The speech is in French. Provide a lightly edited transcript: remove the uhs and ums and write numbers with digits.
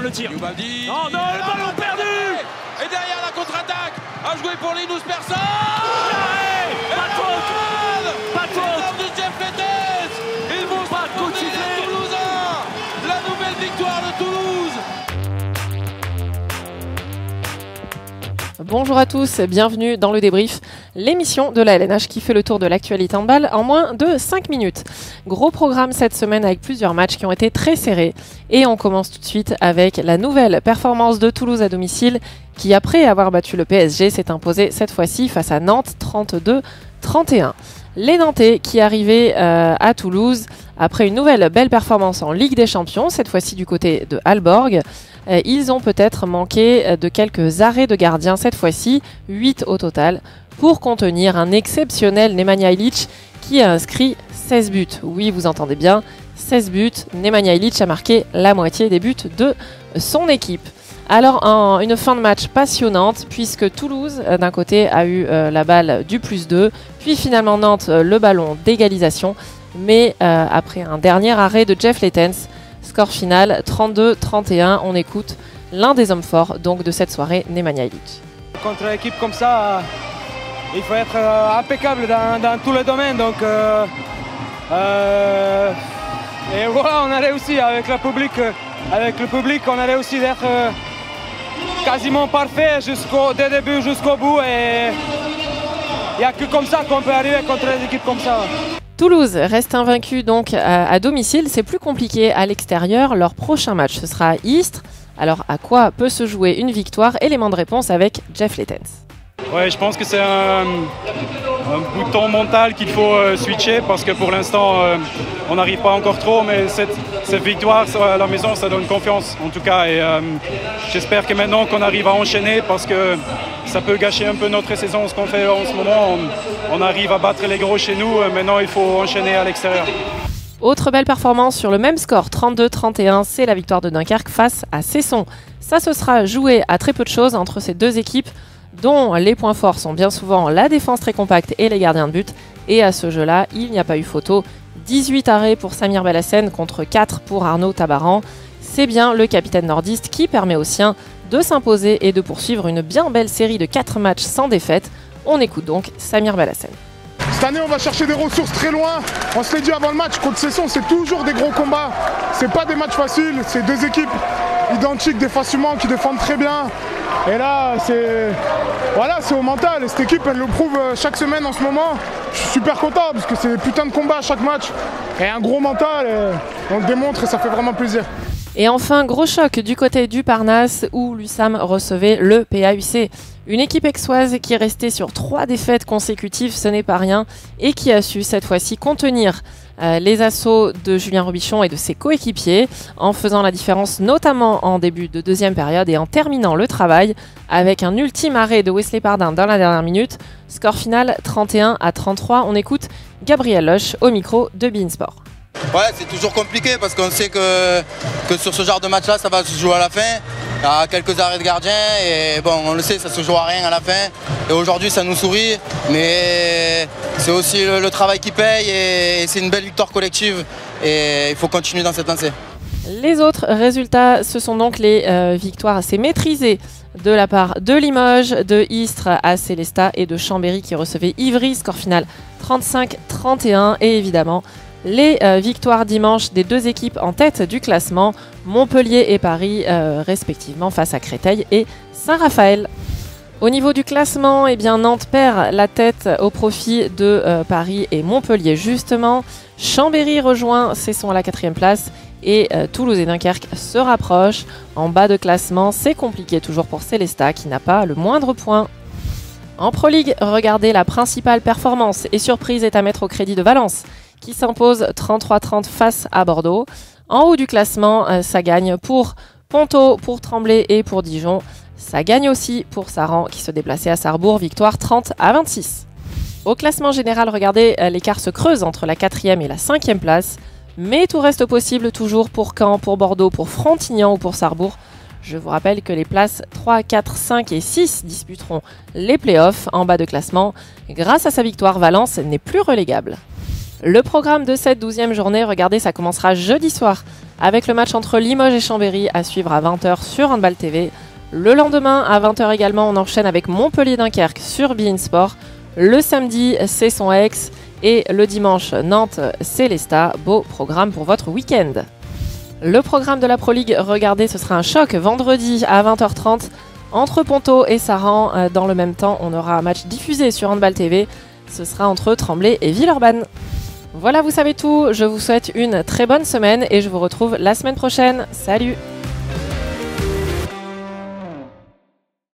le tir. Youbaldi. Non, non, le ballon perdu. Et derrière la contre-attaque, a joué pour Linus Persson. Pas de faute. Pas de faute. De Jeff Lettens. Ils vont s'imposer les Toulousains. La nouvelle victoire de Toulouse. Bonjour à tous, bienvenue dans le débrief, l'émission de la LNH qui fait le tour de l'actualité handball en moins de 5 minutes. Gros programme cette semaine avec plusieurs matchs qui ont été très serrés. Et on commence tout de suite avec la nouvelle performance de Toulouse à domicile qui, après avoir battu le PSG, s'est imposée cette fois-ci face à Nantes 32-31. Les Nantais qui arrivaient à Toulouse après une nouvelle belle performance en Ligue des Champions, cette fois-ci du côté de Aalborg. Ils ont peut-être manqué de quelques arrêts de gardien cette fois-ci, 8 au total, pour contenir un exceptionnel Nemanja Ilić qui a inscrit 16 buts. Oui, vous entendez bien, 16 buts. Nemanja Ilić a marqué la moitié des buts de son équipe. Alors, une fin de match passionnante, puisque Toulouse, d'un côté, a eu la balle du +2, puis finalement Nantes, le ballon d'égalisation, mais après un dernier arrêt de Jeff Lettens, score final 32-31, on écoute l'un des hommes forts donc de cette soirée, Nemanja Ilić. Contre une équipe comme ça, il faut être impeccable dans tous les domaines. Donc, et voilà, on a réussi avec le public, on a réussi d'être quasiment parfait dès le début jusqu'au bout. Et il n'y a que comme ça qu'on peut arriver contre des équipes comme ça. Toulouse reste invaincu donc à domicile, c'est plus compliqué à l'extérieur. Leur prochain match, ce sera à Istres. Alors à quoi peut se jouer une victoire? Élément de réponse avec Jeff Lettens. Ouais, je pense que c'est un bouton mental qu'il faut switcher parce que pour l'instant on n'arrive pas encore trop, mais cette victoire à la maison ça donne confiance en tout cas et j'espère que maintenant qu'on arrive à enchaîner parce que ça peut gâcher un peu notre saison, ce qu'on fait en ce moment, on arrive à battre les gros chez nous, maintenant il faut enchaîner à l'extérieur. Autre belle performance sur le même score, 32-31, c'est la victoire de Dunkerque face à Cesson. Ça se sera joué à très peu de choses entre ces deux équipes, dont les points forts sont bien souvent la défense très compacte et les gardiens de but. Et à ce jeu-là, il n'y a pas eu photo. 18 arrêts pour Samir Belhassen contre 4 pour Arnaud Tabaran. C'est bien le capitaine nordiste qui permet aux siens de s'imposer et de poursuivre une bien belle série de 4 matchs sans défaite. On écoute donc Samir Belhassen. Cette année, on va chercher des ressources très loin. On se l'est dit avant le match, contre Cesson, c'est toujours des gros combats. C'est pas des matchs faciles, c'est deux équipes identiques défensivement qui défendent très bien. Et là, c'est au mental. Et cette équipe, elle le prouve chaque semaine en ce moment. Je suis super content parce que c'est des putains de combats à chaque match. Et un gros mental, et on le démontre et ça fait vraiment plaisir. Et enfin, gros choc du côté du Parnasse où l'USAM recevait le PAUC. Une équipe aixoise qui est restée sur 3 défaites consécutives, ce n'est pas rien, et qui a su cette fois-ci contenir les assauts de Julien Robichon et de ses coéquipiers en faisant la différence notamment en début de deuxième période et en terminant le travail avec un ultime arrêt de Wesley Pardin dans la dernière minute. Score final 31-33. On écoute Gabriel Loche au micro de beIN Sport. Ouais, c'est toujours compliqué parce qu'on sait que sur ce genre de match-là, ça va se jouer à la fin. Il y a quelques arrêts de gardien et bon, on le sait, ça se joue à rien à la fin. Et aujourd'hui, ça nous sourit, mais c'est aussi le travail qui paye et c'est une belle victoire collective et il faut continuer dans cette lancée. Les autres résultats, ce sont donc les victoires assez maîtrisées de la part de Limoges, de Istres à Célestat et de Chambéry qui recevait Ivry. Score final 35-31 et évidemment les victoires dimanche des deux équipes en tête du classement, Montpellier et Paris respectivement face à Créteil et Saint-Raphaël. Au niveau du classement, eh bien, Nantes perd la tête au profit de Paris et Montpellier justement. Chambéry rejoint Cesson à la 4e place et Toulouse et Dunkerque se rapprochent. En bas de classement, c'est compliqué toujours pour Célestat qui n'a pas le moindre point. En Pro League, regardez la principale performance et surprise est à mettre au crédit de Valence qui s'impose 33-30 face à Bordeaux. En haut du classement, ça gagne pour Ponto, pour Tremblay et pour Dijon. Ça gagne aussi pour Saran qui se déplaçait à Sarrebourg, victoire 30-26. Au classement général, regardez, l'écart se creuse entre la 4e et la 5e place. Mais tout reste possible toujours pour Caen, pour Bordeaux, pour Frontignan ou pour Sarrebourg. Je vous rappelle que les places 3, 4, 5 et 6 disputeront les playoffs en bas de classement. Grâce à sa victoire, Valence n'est plus relégable. Le programme de cette 12e journée, regardez, ça commencera jeudi soir avec le match entre Limoges et Chambéry à suivre à 20h sur Handball TV. Le lendemain, à 20h également, on enchaîne avec Montpellier-Dunkerque sur beIN Sport. Le samedi, Cesson-Aix et le dimanche, Nantes-Célestat. Beau programme pour votre week-end. Le programme de la Pro League, regardez, ce sera un choc vendredi à 20h30 entre Ponto et Saran. Dans le même temps, on aura un match diffusé sur Handball TV. Ce sera entre Tremblay et Villeurbanne. Voilà, vous savez tout. Je vous souhaite une très bonne semaine et je vous retrouve la semaine prochaine. Salut!